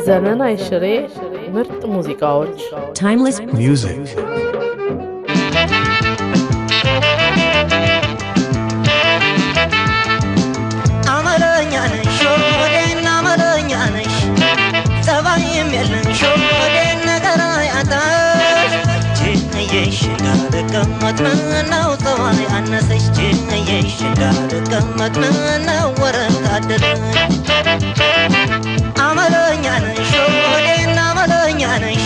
ዘመን አይሽሬ ምርጥ ሙዚቃዎች Timeless music. አመለኛ ነሽ ወዴና አመለኛ ነሽ ጸባይም የለሽ ወዴን ነገር ያጣሽ ጅንየሽ እንዳልቀመጥ ምነው ጸባይ አነሰሽ ጅንየሽ እንዳልቀመጥ ምነው ወረት አደለሽ አመለኛ ነሽ ወዴና አመለኛ ነሽ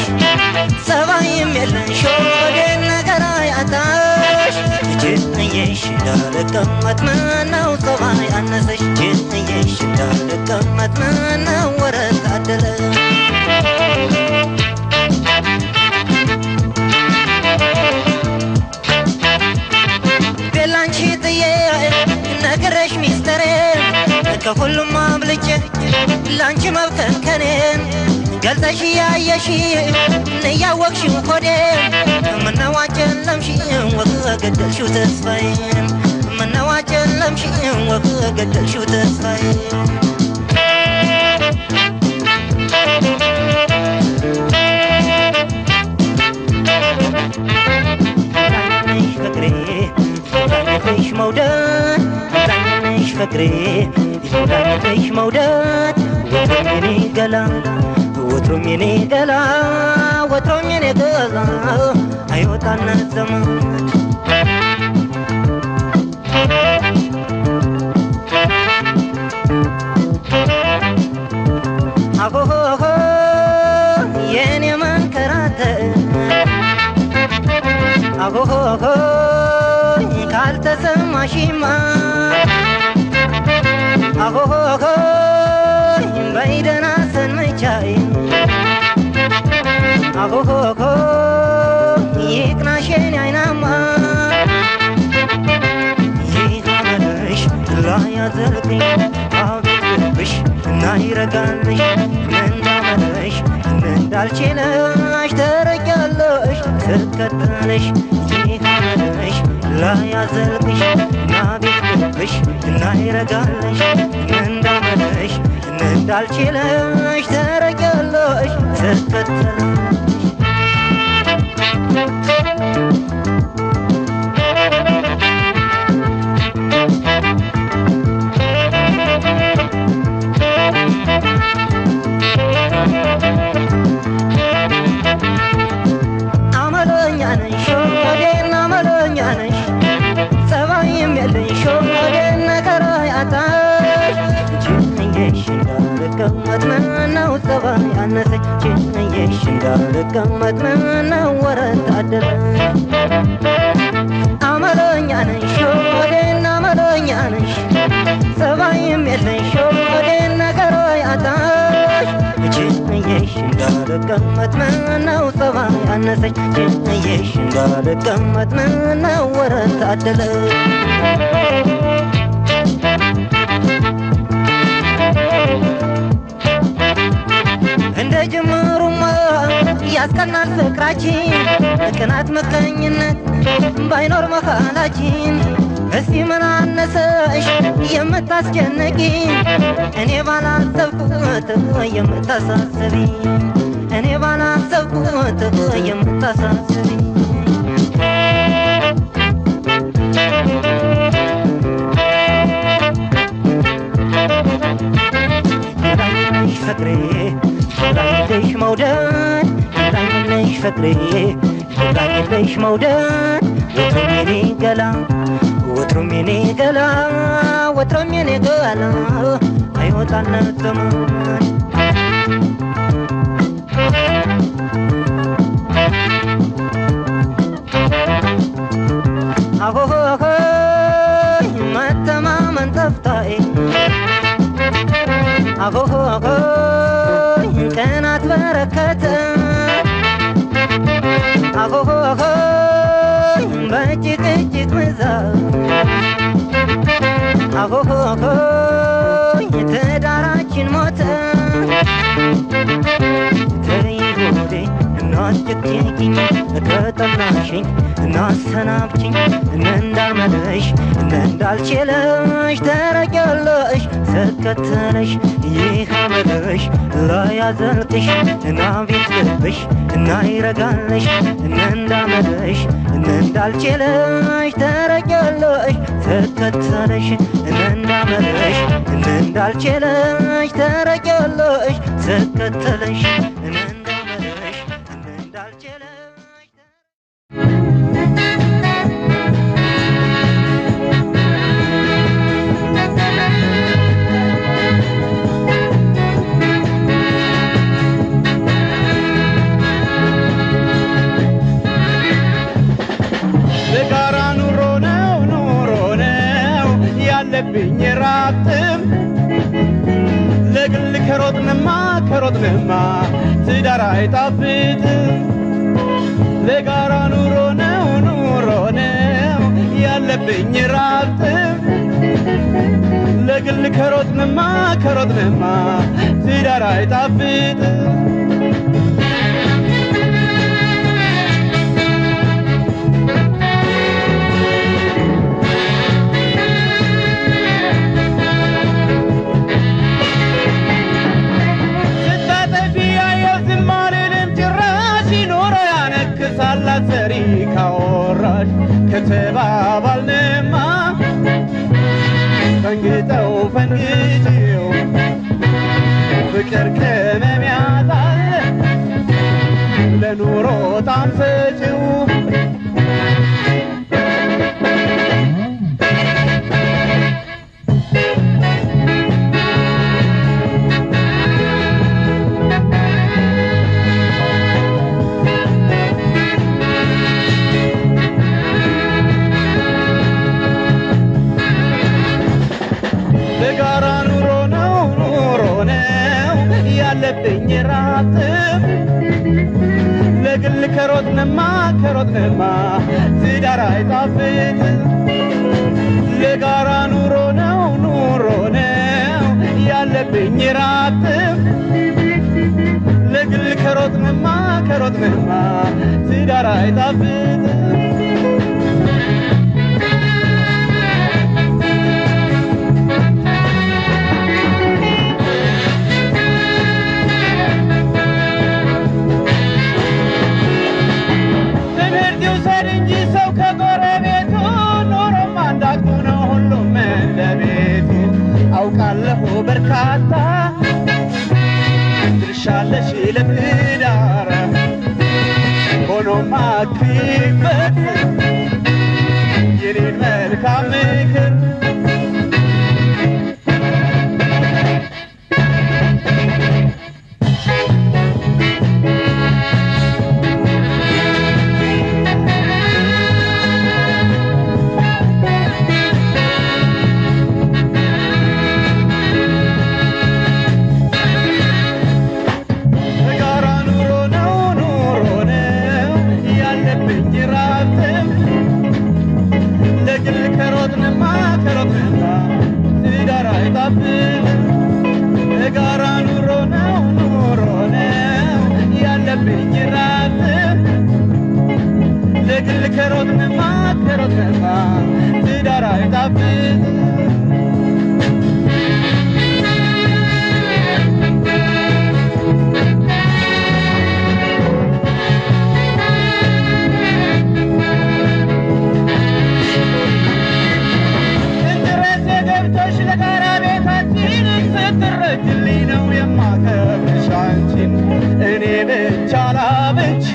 ጸባይም የለሽ ወዴን ነገር ያጣሽ ጅንየሽ እንዳልቀመጥ ምነው ጸባይ አነሰሽ ጅንየሽ እንዳልቀመጥ ምነው ወረት አደለሽ ቤላንቺ ጥዬ ነግረሽ ሚስጥሬ ከሁሉም አብልጬ ላንቺ መብከንከኔን ገልጠሽ ያየሽ እያወቅሽው ኮዴን ምነው አጨለምሽው ወገደልሽው ተስፋዬን ምነው አጨለምሽው ወገደልሽው ተስፋዬን ፍቅሬ መውደድ ዛኝነሽ ፍቅሬ ዛኝነሽ መውደድ ወትሮም የኔ ገላ ወትሮም የኔ ገላ ወትሮም የኔ ገላ አይወጣነት ዘመን አሆሆሆ የኔ መንከራተት አሆሆሆ ካልተሰማሽማ አሆሆሆ በይደና ሰንመቻይ አሆሆሆ ይቅናሽን አይናማ ይታመነሽ ላያዘልቅኝ አቤትብሽ እናይረጋልሽ እንዳመነሽ እንዳልችለሽ ተረጃለሽ ስከተለሽ ይታመነሽ ላያዘልቅሽ ናቤትብሽ እናይረጋልሽ እንዳመነሽ እንዳልችለሽ ተረጃለሽ ስከተለሽ አመለኛ ነሽ ወዴና አመለኛ ነሽ ጸባይም የለሽ ወዴን ነገር ያጣሽ ጅንየሽ እንዳልቀመጥ ምነው ጸባይ አነሰች ጅንየሽ እንዳልቀመጥ ምነው ወረት አደለሽ አመለኛ ነሽ ወዴና አመለኛ ነሽ ጸባይም የለሽ ወዴን ነገር ያጣሽ ጅንየሽ እንዳልቀመጥ ምነው ጸባይ አነሰች ጅንየሽ እንዳልቀመጥ ምነው ወረት አደለሽ እንደ ጅምሩማ ያስቀናል ፍቅራችን ቅናት ምቀኝነት ባይኖር መካላችን እስቲ ምን አነሰሽ የምታስጨንቂ እኔ ባላሰብኩት የምታሳስቢ እኔ ባላሰብኩት የምታሳስቢ ፍቅሬ ላይሽ መውደድ ላይሽ ፍቅሬ ላይሽ መውደድ ወትሮም የኔ ገላ ወትሮም የኔ ገላ ወትሮም የኔ ገላ አይወጣነት ዘመን አሆሆሆ መተማመን ጠፍታዬ አሆሆሆ ቀናት በረከተ አሆሆሆ በጭቅጭቅ ብዛት አሆሆሆ ትዳራችን ሞተ ተይ ሆዴ እና አትጨክኝ ከጠናሽኝ እናሰናብችኝ እንዳልመለሽ እንዳልችለሽ ተረቂያለሽ ስከተለሽ ይህ አመለሽ ላያዘልቅሽ ናቤት ልብሽ እናይረጋለሽ እንዳልመለሽ እንዳልችለሽ ተረቂያለሽ ስከተለሽ እንዳልመለሽ እንዳልችለሽ ተረቂያለሽ ስከተለሽ እንዳልመለሽ እንዳልችለሽ ያለብኝ ራብትም ለግል ከሮጥንማ ትዳር አይጣፍጥም ለጋራ ኑሮ ነው ያለብኝ ራብትም ለግል ከሮጥንማ ትዳር አይጣፍጥም ሰሪ ካወራሽ ከተባባልንማ ፈንግጠው ፍቅር ከመም ያጣል ለኑሮ ታምሰጪው ያለብኝ ራብትም ለግል ከሮጥንማ ትዳር አይጣፍጥም ለጋራ ኑሮ ነው ያለብኝ ራብትም ለግል ከሮጥንማ ትዳር አይጣፍጥም አውቃለሁ በርካታ ድርሻለሽ ለትዳር ሆኖም አክሪበት የኔን መልካም ምክር ትዳር አይጣፍጥም ለጋራ ኑሮ ነው ያለብኝ ራብትም ለግል ከሮጥንማ ትዳር አይጣፍጥም ለጋራ ቤታችን ስትረጅልኝ ነው የማከብርሽ አንቺን እኔ ብቻ ላብች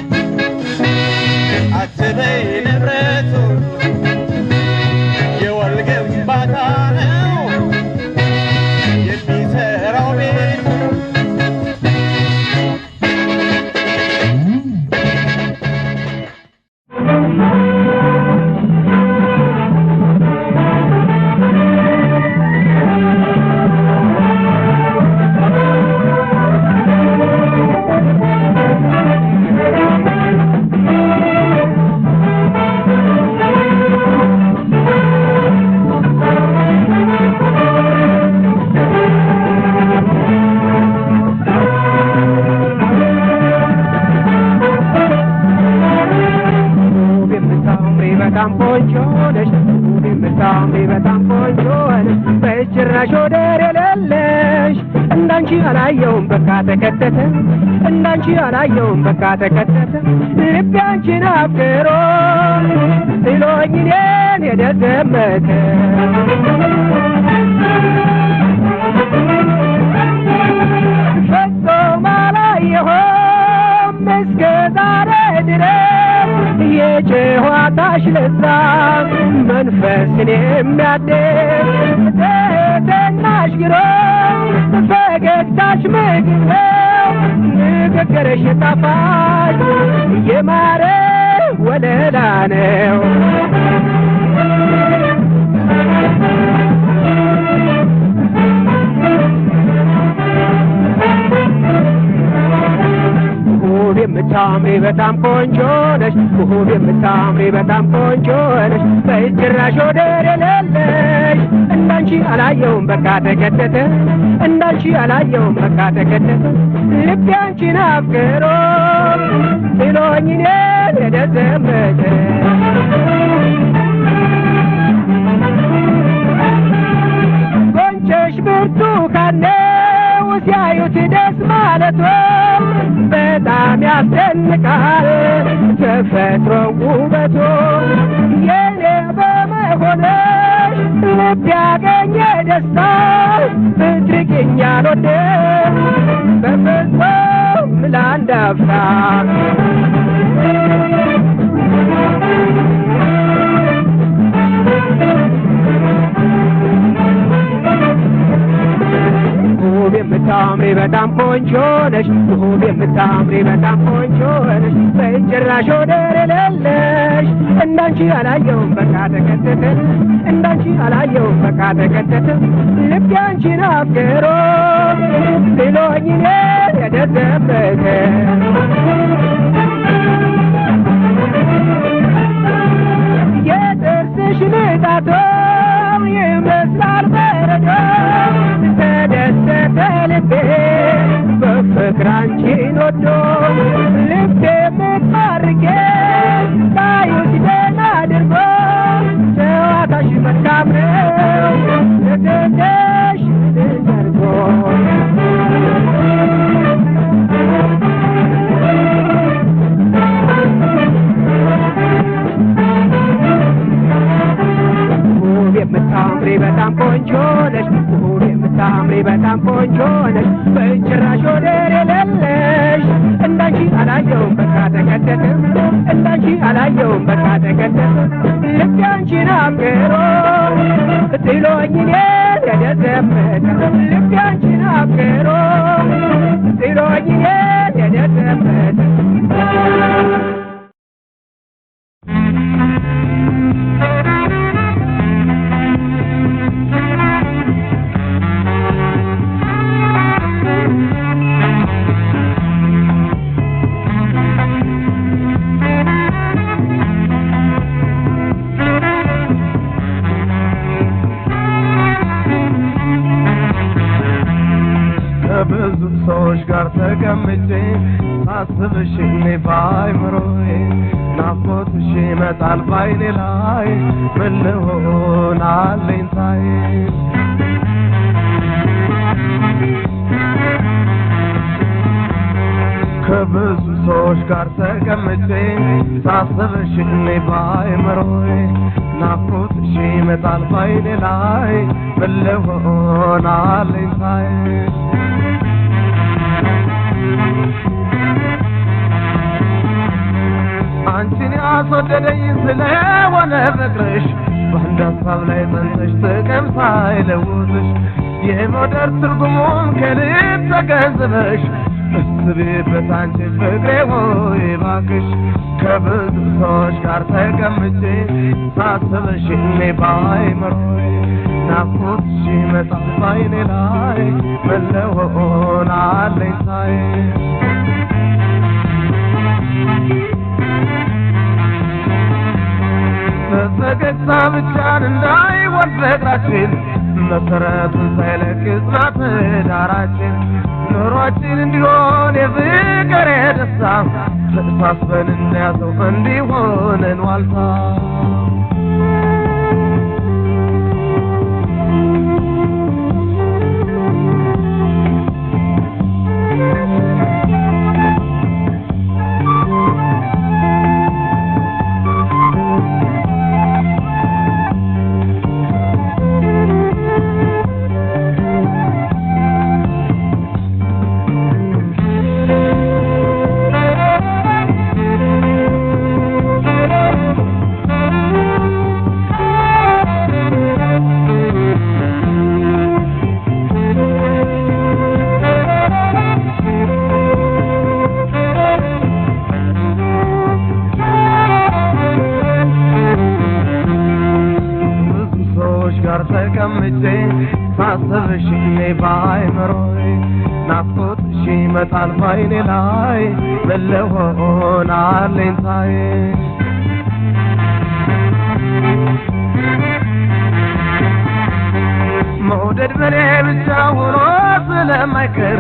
አትበይ ንብረቱ የወል ግንባታ ነው የሚሰራው ቤቱ እንዳንቺ አላየውም በቃ ተከተተ እንዳንቺ አላየውም በቃ ተከተተ ልቤ አንቺን አፍቅሮ ጥሎኝ እኔን ሄደ ዘመተ ፈጽሞ አላየሁም እስከ ዛሬ ድረስ የጨዋታሽ ለዛ መንፈስን የሚያድስ ትህትናሽ ግሩም ፈገግታሽ ምግብ ነው ንግግርሽ ጣፋጭ የማረ ወለላ ነው ውብ የምታምሪ በጣም ቆንጆ ነሽ ውብ የምታምሪ በጣም ቆንጆ ነሽ በጭራሽ ወደር የሌለሽ እንዳንቺ አላየውም በቃ ተከተተ እንዳንቺ አላየውም በቃ ተከተተ ልቤ አንቺን አፍቅሮ ጥሎኝ እኔን ሄደ ዘመተ ጎንጨሽ ብርቱካን ነው ሲያዩት ደስ ማለቶ በጣም ያስደንቃል ተፈጥሮ ውበቶ የኔ በመሆንሽ ልብ ያገኘ ደስታ ብትርቅኝ አልወድም በፍጹም ለአንድ አፍታ ውብ የምታምሪ በጣም ቆንጆ ነሽ ውብ የምታምሪ በጣም ቆንጆ ነሽ በጭራሽ ወደር የሌለሽ እንዳንቺ አላየውም በቃ ተከተተ እንዳንቺ አላየውም በቃ ተከተተ ልቤ አንቺን አፍቅሮ ጥሎኝ እኔን ሄደ ዘመተ የጥርስሽ ንጣቶ ይመስላል በረዶ ተደሰተ ልቤ በፍቅር አንቺን ወዶ ልቤ ምትማርኬ ታዩሽ ደህና አድርጎ ጨዋታሽ መልካም ነው ለትንሽ ተደርጎ የምታምሪ በጣም ቆንጆ ነሽ ውብ የምታምሪ በጣም ቆንጆ ነሽ በጭራሽ ወደር የሌለሽ እንዳንቺ አላየውም በቃ ተከተተ እንዳንቺ አላየውም በቃ ተከተተ ልቤ አንቺን አፍቅሮ ጥሎኝ እኔን ሄደ ዘመተ ልቤ አንቺን አፍቅሮ ጥሎኝ እኔን ሄደ ዘመተ ከብዙ ሰዎች ጋር ተቀምጬ ሳስብሽ እኔ ባይምሮዬ ናፍቆትሽ ይመጣል ባይኔ ላይ ምን ልሆን አለኝታዬ ከብዙ ሰዎች ጋር ተቀምጬ ሳስብሽ እኔ ባይምሮዬ ናፍቆትሽ ይመጣል ባይኔ ላይ ምን ልሆን አለኝታዬ አንቺን ያስወደደኝ ስለሆነ ፍቅርሽ በአንድ ሀሳብ ላይ ጸንተሽ ጥቅም ሳይለውጥሽ የመውደድ ትርጉሙን ከልብ ተገንዝበሽ እስቢበት አንቺ ፍቅሬ ሆይ እባክሽ ከብዙ ሰዎች ጋር ተቀምጬ ሳስብሽ እኔ ባይምሮዬ ናፍቆትሽ ይመጣል ባይኔ ላይ ምን ልሆን አለኝታዬ በፈገግታ ብቻን እንዳይሆን ፍቅራችን መሰረቱን ሳይለቅ ጽናት ዳራችን ኑሯችን እንዲሆን የፍቅር የደስታ ተሳስበን እንያዘው እንዲሆነን ዋልታ ባይምሮዬ ናፍቆትሽ ይመጣል ባይኔ ላይ መለሆን አለኝታዬ መውደድ በኔ ብቻ ሆኖ ስለማይቀር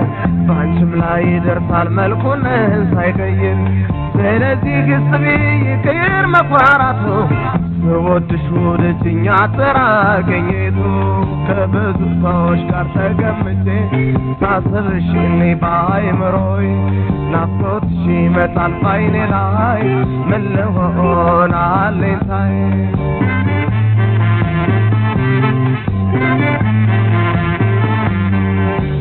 ባንቺም ላይ ይደርሳል መልኩን ሳይቀይር ስለዚህ ግስቢ ይቅር መኩራራቱ ስወድሽ ወደጅኝ አትራቀኝቱ ከብዙ ሰዎች ጋር ተቀምጬ ሳስብሽ እኔ ባይምሮዬ ናፍቆትሽ ይመጣል ባይኔ ላይ ምን ልሆን አለኝታዬ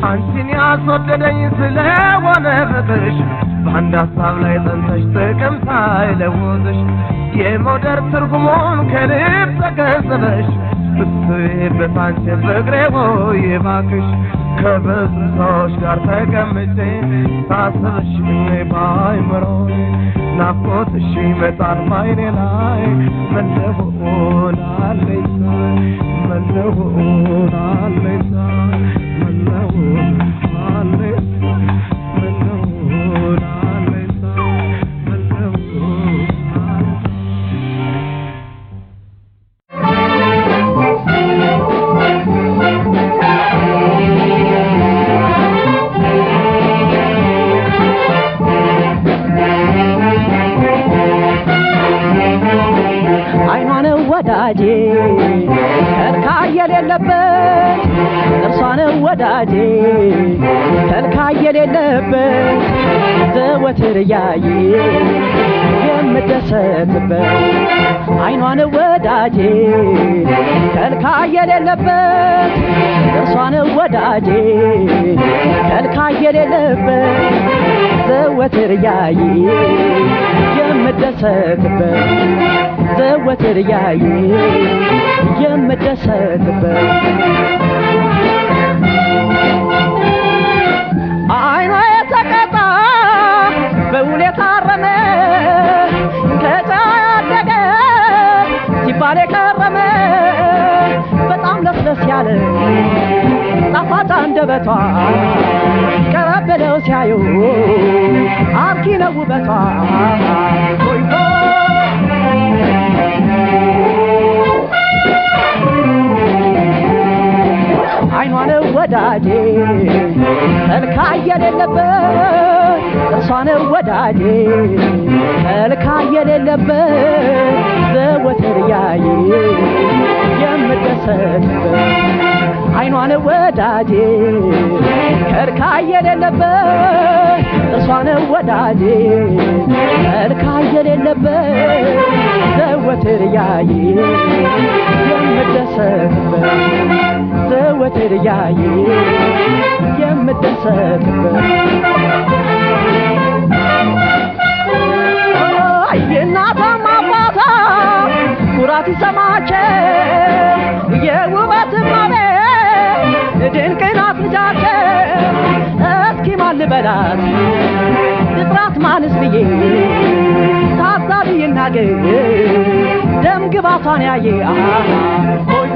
አንቺን ያስወደደኝ ስለሆነ ፍቅርሽ በአንድ ሀሳብ ላይ ጸንተሽ ጥቅም ሳይለውጥሽ የመውደድ ትርጉሙን ከልብ ተገንዝበሽ ብስቤበት አንቺን ፍቅሬ ሆይ እባክሽ ከብዙ ሰዎች ጋር ተቀምጬ ሳስብሽ እኔ ባይምሮዬ ናፍቆትሽ ይመጣል ባይኔ ላይ ምን ልሆን አለኝታዬ ምን ልሆን አለኝታዬ ምን ልሆን አለኝታዬ ምን ልሆን አለኝታዬ ምን ልሆን አይኗን ወዳጄ ከልካይ የሌለበት ጥርሷን ወዳጄ ከልካይ የሌለበት ዘወትር ያየ የምደሰትበት አይኗን ወዳጄ ከልካይ የሌለበት ጥርሷን ወዳጄ ከልካይ የሌለበት ዘወትር ያየ የምደሰትበት ዘወትር ያየ የምደሰትበት አይኗ የተቀጣ በውል የታረመ ከፀሐይ ያደገ ሲባል የከረመ በጣም ለስለስ ያለ ጣፋጭ አንደበቷ ቀረብ ብለው ሲያዩ አርኪ ነው ውበቷ ሆይ አይኗን ወዳጄ ከልካይ የሌለበት ጥርሷን ወዳጄ ከልካይ የሌለበት ዘወትር ያየ የምደሰትበት አይኗን ወዳጄ ከልካይ የሌለበት ጥርሷን ወዳጄ ከልካይ የሌለበት ዘወትር ያየ የምደሰትበት ዘወትር ያየ የምደሰትበት የእናቷም አባቷ ኩራት ይሰማቸው የውበት እመቤት ድንቅ ናት ልጃቸው እስኪ ማን ልበላት ጥራት ማንስ ብዬ ታዛቢ ይናገር ደም ግባቷን ያየ ሆይ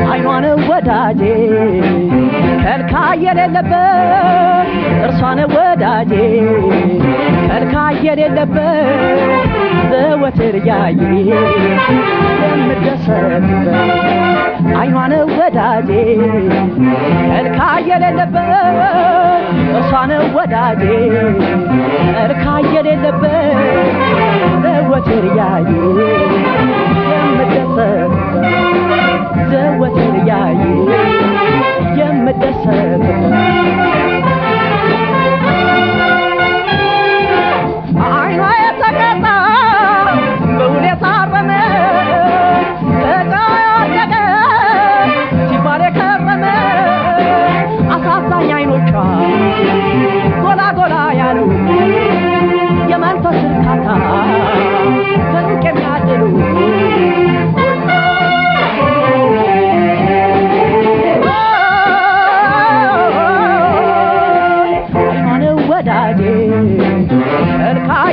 አይኗን ወዳጄ ከልካይ የሌለበት ጥርሷን ወዳጄ ከልካይ የሌለበት ዘወትር ያየ የምደሰትበት አይኗን ወዳጄ ከልካይ የሌለበት ጥርሷን ወዳጄ ከልካይ የሌለበት ዘወትር ያየ የምደሰትበት ዘወትር ያየ የምደሰትበት አይኗ የተቀጣ በውል የታረመ ከፀሐይ ያደገ ሲባል የከረመ አሳዛኝ አይኖቿ ጎላ ጎላ ያሉ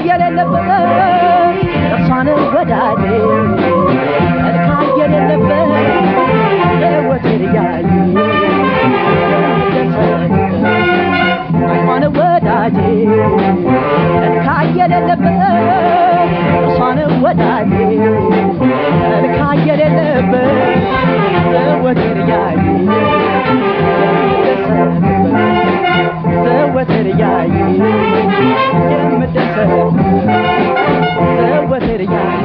የሌለበት እርሷን ወዳጄ መልካ የሌለበት ዘወትር ያዩ አይኗን ወዳጄ መልካ የሌለበት እርሷን ወዳጄ መልካ የሌለበት ዘወትር ያዩ ዘወትር ያዩ የምደሰት ዘወትር ያዩ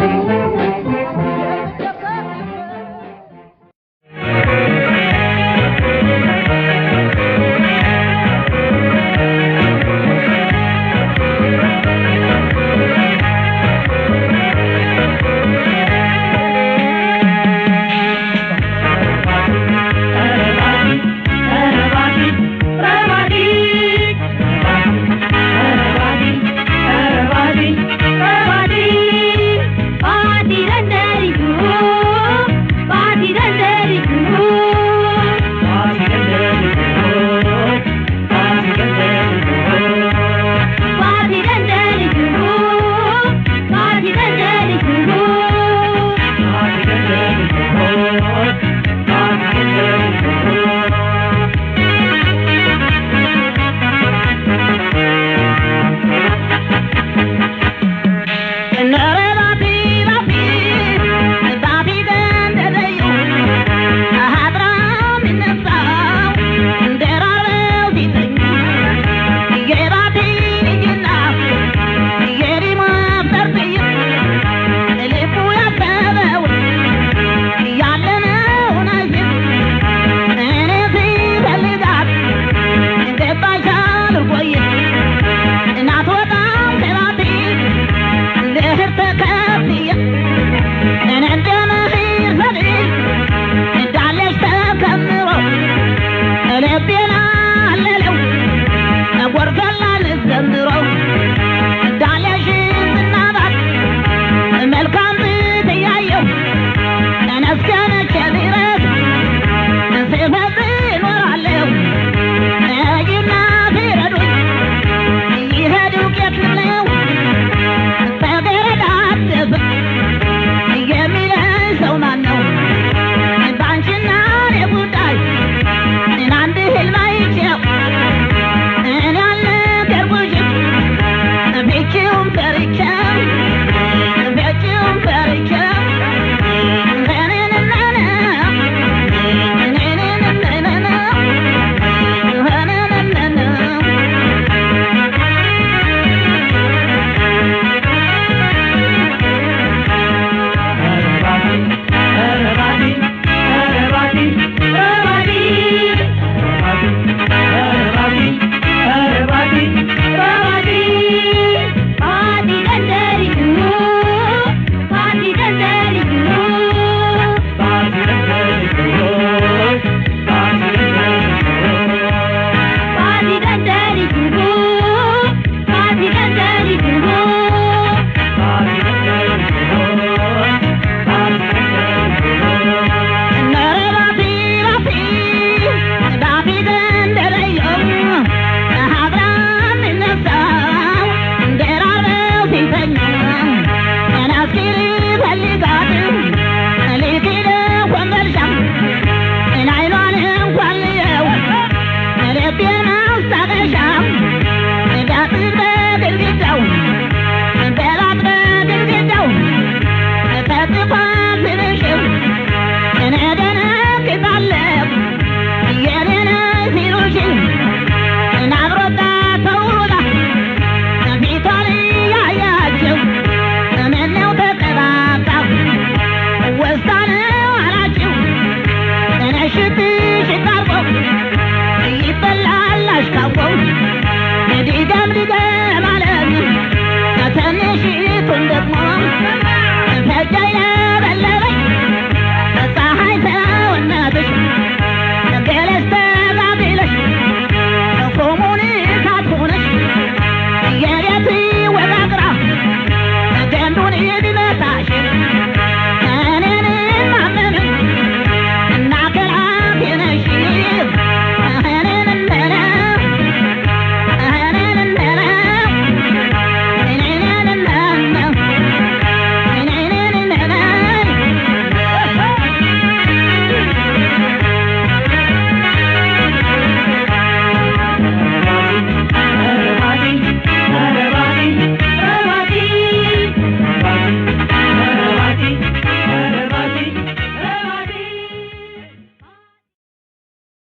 Thank you.